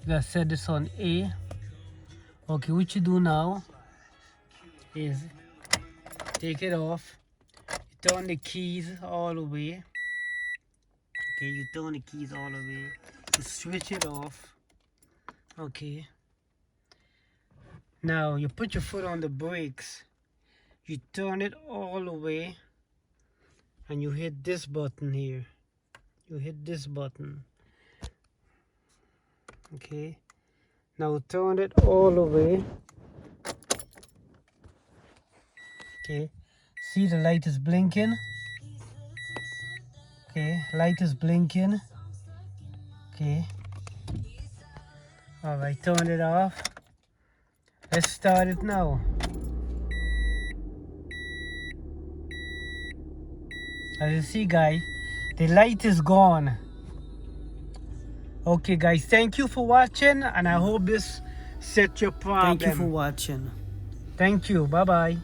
You gotta set this on A. Okay, what you do now is take it off. You turn the keys all the way. Okay, you turn the keys all the way. You switch it off. Okay. Now you put your foot on the brakes. You turn it all the way. And you hit this button here. You hit this button. Okay. Now turn it all the way. Okay. See, the light is blinking. Okay, light is blinking. Okay. Alright, turn it off. Let's start it now. As you see, guys, the light is gone. Okay, guys, thank you for watching, and I hope this set your problem. Thank you for watching. Thank you. Bye-bye.